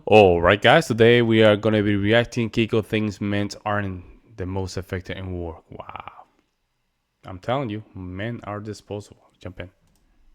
All right, guys. Today we are going to be reacting. Keeko thinks men aren't the most effective in war. Wow. I'm telling you, men are disposable. Jump in.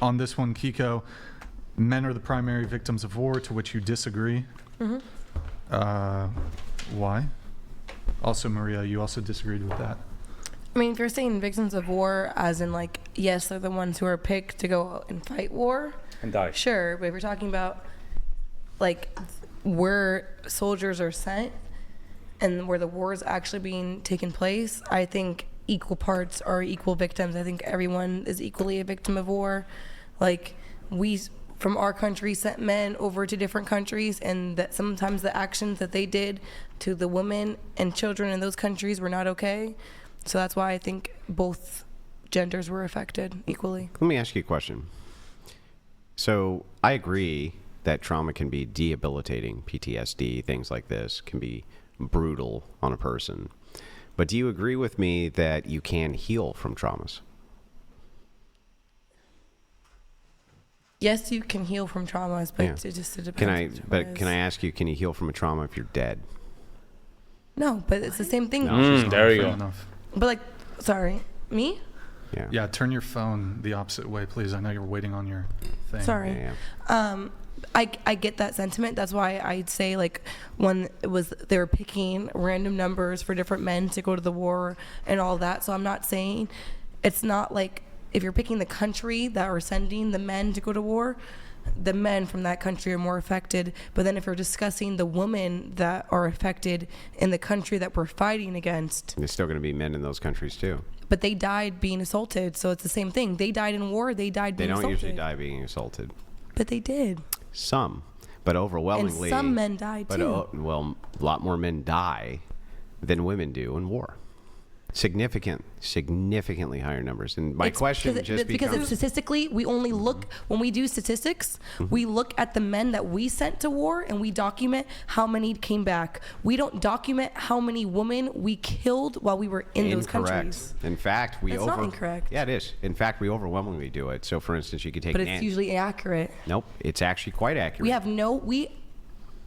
On this one, Keeko, men are the primary victims of war, to which you disagree. Why? Also, Maria, you also disagreed with that. I mean, if you're saying victims of war, as in like, yes, they're the ones who are picked to go and fight war, And die. sure. But if you're talking about like where soldiers are sent and where the war is actually being taken place, I think equal parts are equal victims. I think everyone is equally a victim of war. Like we from our country sent men over to different countries, and that sometimes the actions that they did to the women and children in those countries were not okay. So that's why I think both genders were affected equally. Let me ask you a question. So I agree that trauma can be debilitating. PTSD, things like this, can be brutal on a person. But do you agree with me that you can heal from traumas? Yes, you can heal from traumas, but Yeah. it just depends. Can I ask you, can you heal from a trauma if you're dead? No, but it's the same thing. No. There you Fair go. enough. But like, sorry, me? Yeah. Yeah, turn your phone the opposite way, please. I know you're waiting on your thing. Sorry. Yeah. I get that sentiment. That's why I'd say like when it was they were picking random numbers for different men to go to the war and all that. So I'm not saying it's not like if you're picking the country that are sending the men to go to war, the men from that country are more affected. But then if you're discussing the women that are affected in the country that we're fighting against, There's still going to be men in those countries too. but they died being assaulted. So it's the same thing. They died in war. They died They being don't assaulted. usually die being assaulted. But they did. Some, but overwhelmingly. And some men died but, too. well, a lot more men die than women do in war. Significantly higher numbers. And my question just because becomes... statistically, we only look when we do statistics. We look at the men that we sent to war, and we document how many came back. We don't document how many women we killed while we were in those countries. In fact, That's not incorrect. Yeah, it is. In fact, we overwhelmingly do it. So, for instance, you could take. But it's usually inaccurate. Nope, it's actually quite accurate.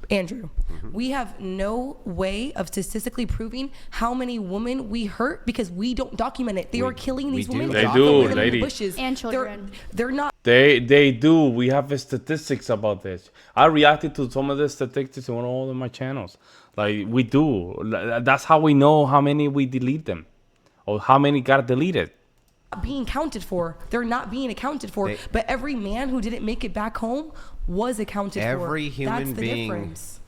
Andrew, we have no way of statistically proving how many women we hurt because we don't document it. They are killing these women. They and do, throwing them in the lady. bushes. And children. They're not. They do. We have statistics about this. I reacted to some of the statistics on all of my channels. Like we do. That's how we know how many we delete them, or how many got deleted. Being counted for. They're not being accounted for. But every man who didn't make it back home was accounted for. Every human That's the being, difference.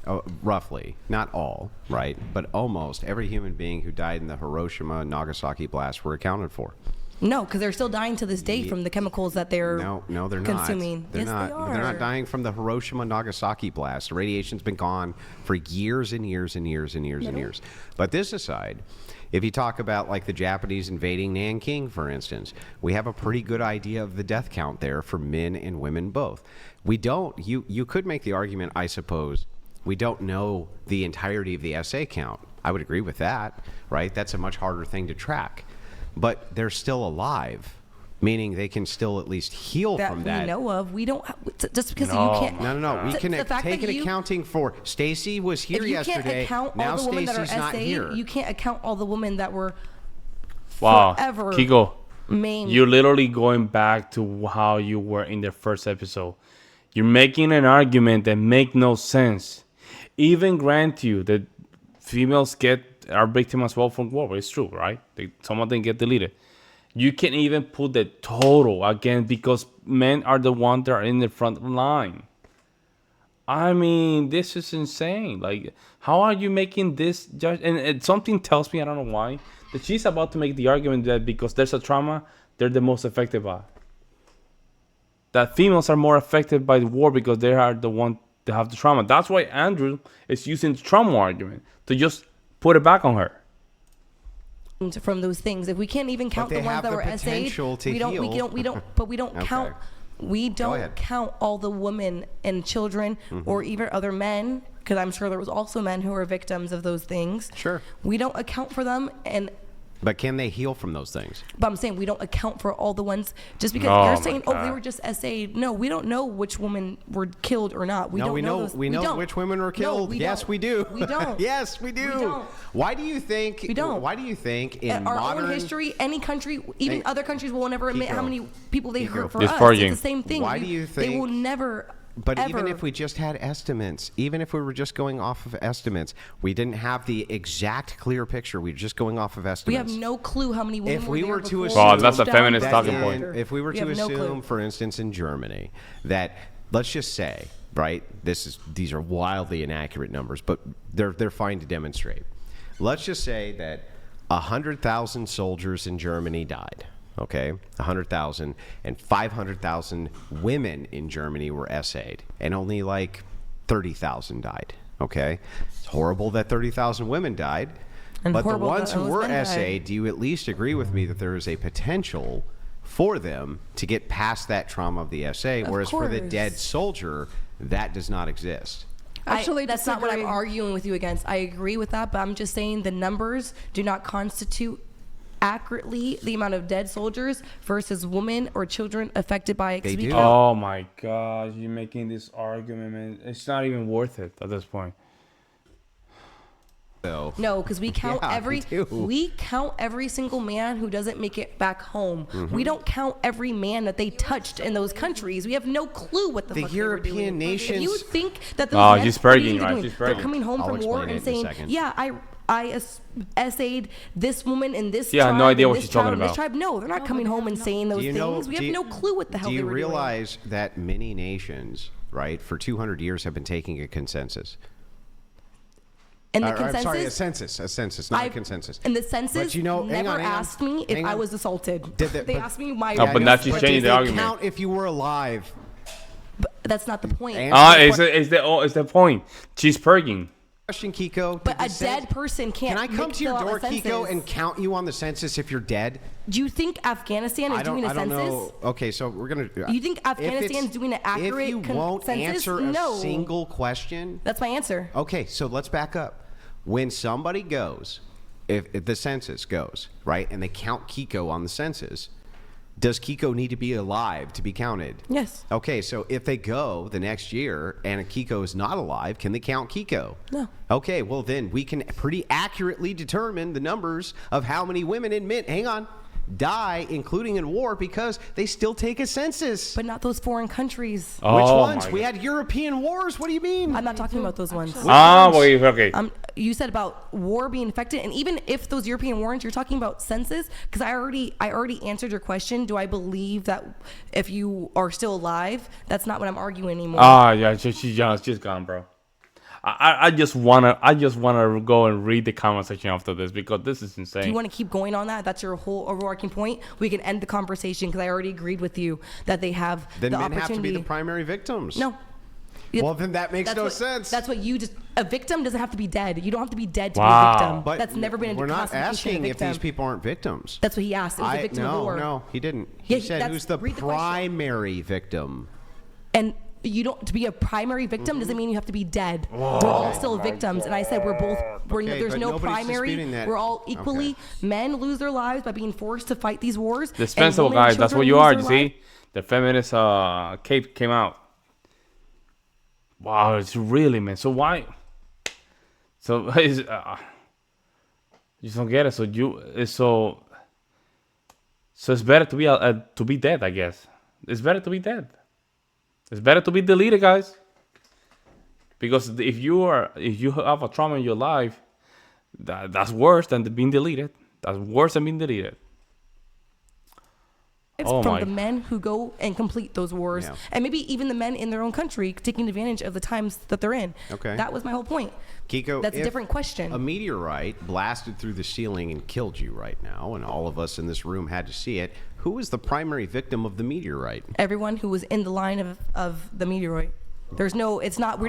roughly, not all, right, but almost every human being who died in the Hiroshima and Nagasaki blast were accounted for. No, because they're still dying to this day from the chemicals that they're No, they're consuming. not. They're Yes, not. they are. They're not dying from the Hiroshima Nagasaki blast. The radiation's been gone for years and years and years and years and years. But this aside, if you talk about like the Japanese invading Nanking, for instance, we have a pretty good idea of the death count there for men and women both. We don't. You could make the argument, I suppose, we don't know the entirety of the SA count. I would agree with that, right? That's a much harder thing to track. But they're still alive, meaning they can still at least heal from that. We know of. We don't just because No. you can't. No. We can The fact take that an you- accounting for Stacy was here If you yesterday. can't account Now all the women that are Stacy's not here. SA, you can't account all the women that were Wow, forever Keeko, main. you're literally going back to how you were in the first episode. You're making an argument that make no sense. Even grant you that females are victims as well from war. It's true, right? Some of them get deleted. You can't even put the total again because men are the ones that are in the front line. I mean, this is insane. Like, how are you making this judge? And something tells me, I don't know why, that she's about to make the argument that because there's a trauma, they're the most affected by it. That females are more affected by the war because they are the one that have the trauma. That's why Andrew is using the trauma argument to just put it back on her. From those things, if we can't even count they the ones have that the were potential SA'd, to heal. we don't, but we don't Okay. count. We don't ahead. count all the women and children or even other men, because I'm sure there was also men who were victims of those things. Sure. We don't account for them, and But can they heal from those things? But I'm saying we don't account for all the ones just because Oh you're my saying, God. they were just SA'd. No, we don't know which women were killed or not. We No, don't we know. know. Those. We know don't. which women were No, killed. Yes, don't. we do. We don't. Yes, we do. We don't. Why do you think? We don't. Why do you think in Our modern own history, any country, even Hey, other countries will never admit Keeko. how many people they Keeko. hurt for Just us. forging. It's the same thing. Why do you They will think- never. But ever. even if we just had estimates, even if we were just going off of estimates, we didn't have the exact clear picture. We were just going off of We estimates. have no clue how many women If were we there were to before, assume- Well, that's a down, feminist down, talking down, point. after. If we were We to have no clue. assume, for instance, in Germany, that let's just say, right, these are wildly inaccurate numbers, but they're fine to demonstrate. Let's just say that 100,000 soldiers in Germany died. Okay, 100,000, and 500,000 women in Germany were SA'd, and only like 30,000 died. Okay, it's horrible that 30,000 women died, And but the horrible ones that who those were men died. SA'd, do you at least agree with me that there is a potential for them to get past that trauma of the SA, whereas for the course. dead soldier, that does not exist? Actually, that's not what I'm disagree. arguing with you against. I agree with that, but I'm just saying the numbers do not constitute accurately the amount of dead soldiers versus women or children affected by it. 'Cause They we do. count- Oh my God, you're making this argument, man. It's not even worth it at this point. So No, because we count Yeah, every we do. we count every single man who doesn't make it back home. Mm-hmm. We don't count every man that they touched in those countries. We have no clue what the The fuck they were European doing. nations- If you think that those Oh, men, she's what are bragging, you right? doing? She's They're bragging. coming home I'll from war explain it and in a saying, second. "Yeah, I essayed this woman in this Yeah, tribe, no idea and what this she's talking tribe, and this about. tribe." No, they're not coming home and saying those do you know? things. We do have you- no clue what the hell Do they you were realize that many nations, right, for 200 years have been taking a consensus? doing. And the I'm consensus. sorry, a census, not a I- consensus. And the census But you know, hang never on, hang on. asked me if Hang I on. was assaulted. Did they- they but- asked me my. Oh, but now she's But changing did the they argument. count if you were alive? But that's not the point. And- It's the point. She's purging. Question, Keeko. But did a the dead person can't. Can I come make- to your fill out door, a Keeko, census. and count you on the census if you're dead? Do you think Afghanistan is doing a I don't census? know. Okay, so we're gonna. You think Afghanistan's doing an accurate If you won't census? answer a No. single question, That's my answer. okay. So let's back up. When somebody goes, if the census goes right, and they count Keeko on the census, does Keeko need to be alive to be counted? Yes. Okay, so if they go the next year and Keeko is not alive, can they count Keeko? No. Okay, well then we can pretty accurately determine the numbers of how many women die, including in war, because they still take a census. But not those foreign countries. Which Oh ones? my We God. had European wars. What do you mean? I'm not talking about those ones. Ah, okay. You said about war being affected, and even if those European wars, you're talking about census. Because I already answered your question. Do I believe that if you are still alive, that's not what I'm arguing anymore. Ah, yeah, she's gone, bro. I just wanna go and read the comment section after this because this is insane. Do you want to keep going on that? That's your whole overarching point. We can end the conversation because I already agreed with you that they have Then the men have opportunity. to be the primary victims. No. Well, then that makes That's no what- sense. That's what you just. A victim doesn't have to be dead. You don't have to be dead to Wow. be a victim. But That's never been a We're not classification of asking if victim. these people aren't victims. That's what he asked. It was a victim of war. No, he didn't. He Yeah, said that's- who's the read the question. primary victim. And you don't to be a primary victim doesn't mean you have to be dead. We're all still victims. And I said we're both. Okay, There's but no nobody's primary. disputing that. We're all equally. Okay. Men lose their lives by being forced to fight these wars. and Dispensable, women and guys. That's what children you lose are. their You lives. see, the feminist cape came out. Wow, it's really, man. So why? So is you just don't get it. So it's better to be dead, I guess. It's better to be dead. It's better to be deleted, guys. Because if you have a trauma in your life, that's worse than being deleted. That's worse than being deleted. Oh from my- the men who go and complete those wars, Yeah. and maybe even the men in their own country taking advantage of the times that they're in. Okay. That was my whole point. Keeko, That's a if different question. A meteorite blasted through the ceiling and killed you right now, and all of us in this room had to see it. Who was the primary victim of the meteorite? Everyone who was in the line of the meteorite. There's no. It's not. We're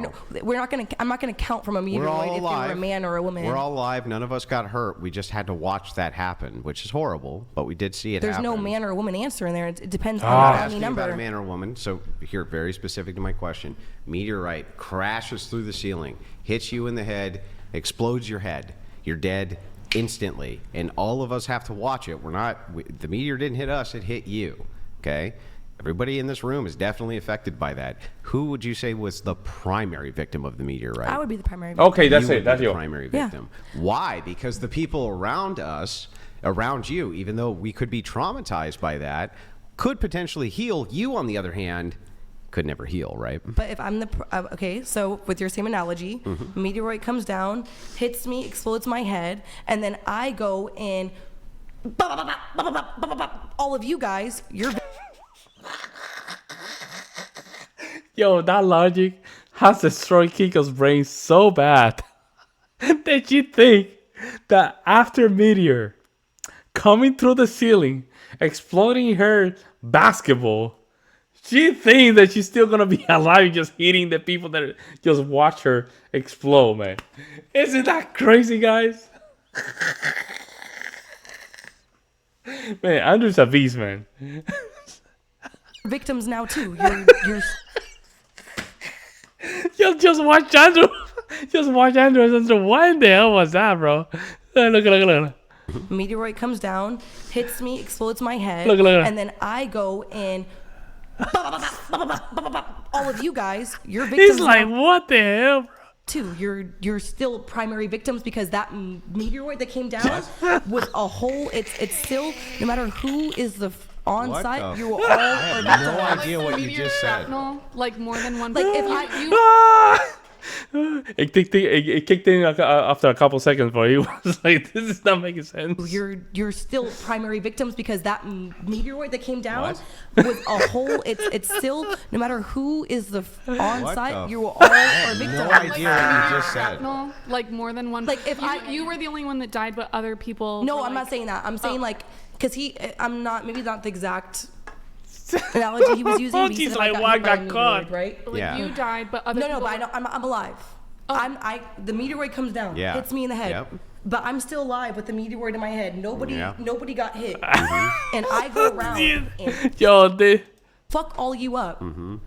not gonna. I'm not gonna count from a We're meteorite all if they were alive. a man or a woman. We're all alive. None of us got hurt. We just had to watch that happen, which is horrible, but we did see it There's happen. no man or a woman answer in there. It depends I'm on not the asking number. about a man or a woman. So here, very specific to my question. Meteorite crashes through the ceiling, hits you in the head, explodes your head. You're dead. instantly, and all of us have to watch it. The meteor didn't hit us; it hit you. Okay. Everybody in this room is definitely affected by that. Who would you say was the primary victim of the meteorite? I would be the primary victim. Okay, that's You it. would That's be the you. primary Yeah. victim. Why? Because the people around us, around you, even though we could be traumatized by that, could potentially heal. You, on the other hand, could never heal, right? But if I'm okay, so with your same analogy, meteorite comes down, hits me, explodes my head, and then I go and all of you guys, you're Yo, that logic has destroyed Keiko's brain so bad that you think that after meteor coming through the ceiling, exploding her basketball, she thinks that she's still gonna be alive, just hitting the people that just watch her explode, man. Isn't that crazy, guys? Man, Andrew's a beast, man. victims now too. Just watch Andrew. Just watch Andrew. What in the hell was that, bro? Look. Meteorite comes down, hits me, explodes my head, Look. and then I go and all of you guys, you're victims He's like, now what the hell, bro? too. You're still primary victims because that meteoroid that came down was a whole. It's still, no matter who is on What site, the you all I are have victims. no idea what you Meteor just said. shrapnel, like more than one. Like, if you, Ah! It kicked in after a couple seconds, bro. He was like, this is not making sense. You're still primary victims because that meteoroid that came down What? was a whole. It's still, no matter who is on What site, the you all are victims. no idea what you just said. shrapnel, like more than one. Like, if you were the only one that died, but other people. No, were I'm not like- saying that. I'm saying because I'm not, maybe not the exact analogy he was using. But he He's said if I like, got "Why hit by a got caught?" meteoroid, right? Like Yeah. you died, but other No, people. but I know, I'm alive. The meteoroid comes down, Yeah. hits me in the head, Yep. but I'm still alive with the meteoroid in my head. Nobody got hit, Mm-hmm. and I go around and Yo, fuck all you up. Mm-hmm.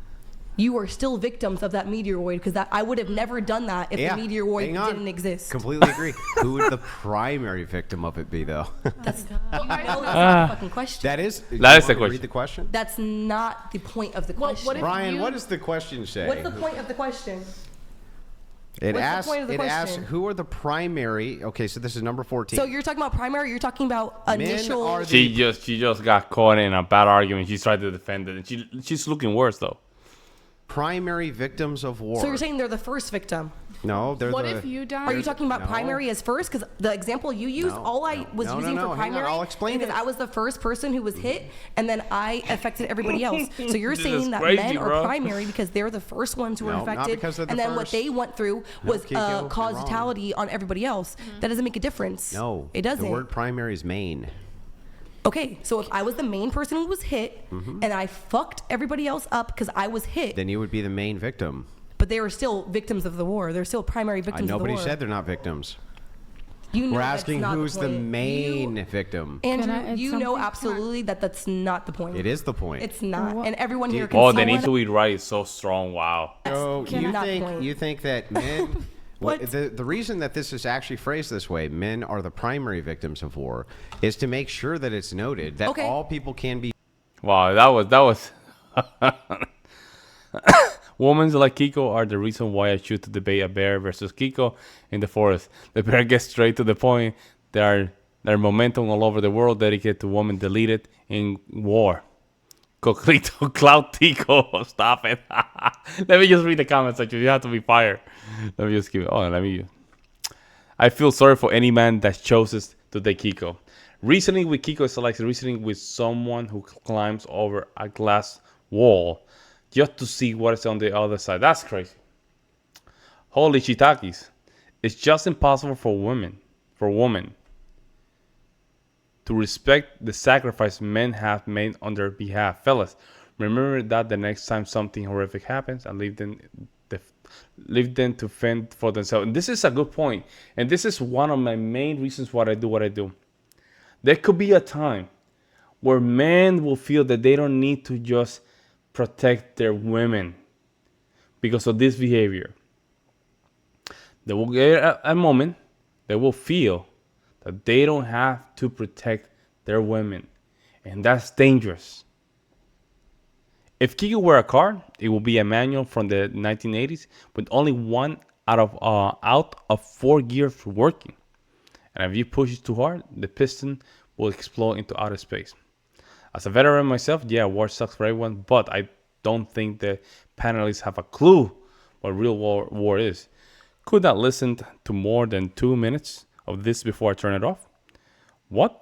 You are still victims of that meteoroid because I would have never done that if Yeah. the meteoroid Hang on. didn't exist. Completely agree. Who would the primary victim of it be, though? That's not the fucking question. That is. That is the you want me to question. Read the question. That's not the point of the Well, question. what if Brian, you- what does the question say? What's the point of the question? It what's the asks. point of the It asks question? who are the primary. Okay, so this is number 14. So you're talking about primary. You're talking about Men initial. are the- she just got caught in a bad argument. She tried to defend it, and she's looking worse though. primary victims of war. So you're saying they're the first victim. No, they're What the. if you died? Are you talking about No. primary as first? Because the example you used, No, all I no. was No, using no, for hang on, primary I'll explain because it. I was the first person who was hit, and then I affected everybody else. So you're This saying is that crazy, men are bro. primary because they're the first ones who were No, not infected, because they're the and then what first. they went through No, was Keiko, you're wrong. causality on everybody else. That doesn't make a difference. No, it doesn't. The word primary is main. Okay, so if I was the main person who was hit, and I fucked everybody else up because I was hit, Then you would be the main victim. but they were still victims of the war. They're still primary victims of the Nobody war. said they're not victims. You know We're that's asking not who's the point. main victim. Andrew, Can I add you know something? absolutely that that's not the point. It is the point. It's not, What? and everyone here can Oh, see they that. need to be right. It's so strong. Wow. So That's you not the think point. that men? What? The reason that this is actually phrased this way, men are the primary victims of war, is to make sure that it's noted that Okay. all people can be. Wow, that was. Women like Keeko are the reason why I choose to debate a bear versus Keeko in the forest. The bear gets straight to the point. There are momentum all over the world dedicated to women deleted in war. Coquito Cloud Tico. Stop it. Let me just read the comment section. You have to be fired. Let me just keep it. Oh, let me. I feel sorry for any man that chooses to take Keeko. Reasoning with Keeko is like reasoning with someone who climbs over a glass wall just to see what is on the other side. That's crazy. Holy shiitakes. It's just impossible for women to respect the sacrifice men have made on their behalf. Fellas, remember that the next time something horrific happens and leave them to fend for themselves. And this is a good point. And this is one of my main reasons why I do what I do. There could be a time where men will feel that they don't need to just protect their women because of this behavior. They will get a moment, they will feel that they don't have to protect their women. And that's dangerous. If Keeko were a car, it would be a manual from the 1980s with only one out of 4 gears working. And if you push it too hard, the piston will explode into outer space. As a veteran myself, yeah, war sucks for everyone, but I don't think the panelists have a clue what real war is. Could not listen to more than 2 minutes of this before I turn it off. What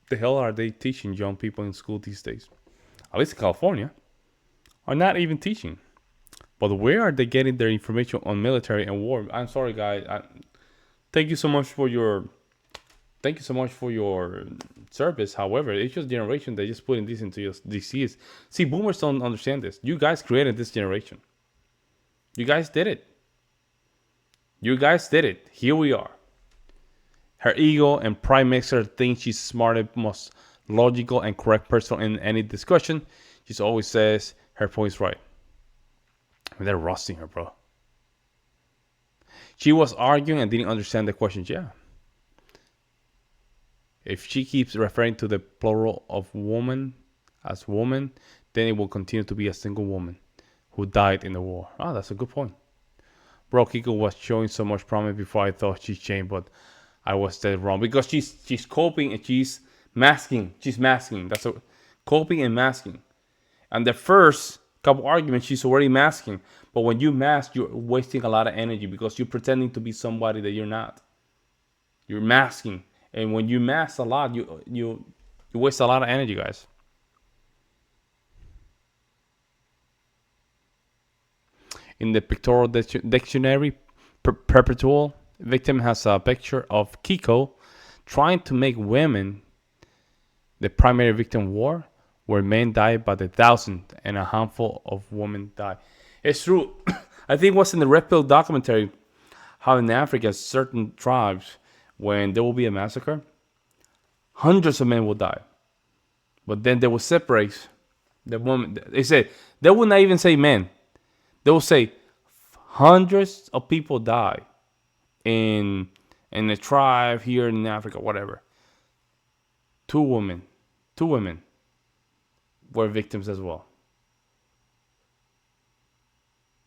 the hell are they teaching young people in school these days? At least in California, are not even teaching. But where are they getting their information on military and war? I'm sorry, guys. Thank you so much for your service. However, it's just generation that just putting this into your disease. See, boomers don't understand this. You guys created this generation. You guys did it. Here we are. Her ego and pride makes her think she's smartest, most logical and correct person in any discussion. She always says her point's right. I mean, they're roasting her, bro. She was arguing and didn't understand the questions. Yeah. If she keeps referring to the plural of woman as woman, then it will continue to be a single woman who died in the war. Oh, that's a good point. Bro, Keeko was showing so much promise before I thought she changed, but I was dead wrong because she's coping and she's masking. That's a coping and masking. And the first couple arguments, she's already masking. But when you mask, you're wasting a lot of energy because you're pretending to be somebody that you're not. You're masking, and when you mask a lot, you waste a lot of energy, guys. In the pictorial dictionary, perpetual victim has a picture of Keeko trying to make women the primary victim of war, where men die by the thousand and a handful of women die. It's true. I think it was in the Red Pill documentary how in Africa, certain tribes, when there will be a massacre, hundreds of men will die. But then they will separate the woman. They say, they will not even say men. They will say hundreds of people die in a tribe here in Africa, whatever. Two women were victims as well.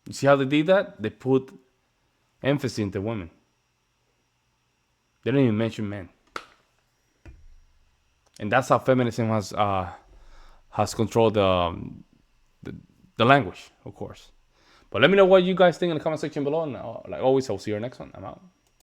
You see how they did that? They put emphasis into women. They don't even mention men. And that's how feminism has controlled the language, of course. But let me know what you guys think in the comment section below. And like always, I'll see you next one. I'm out.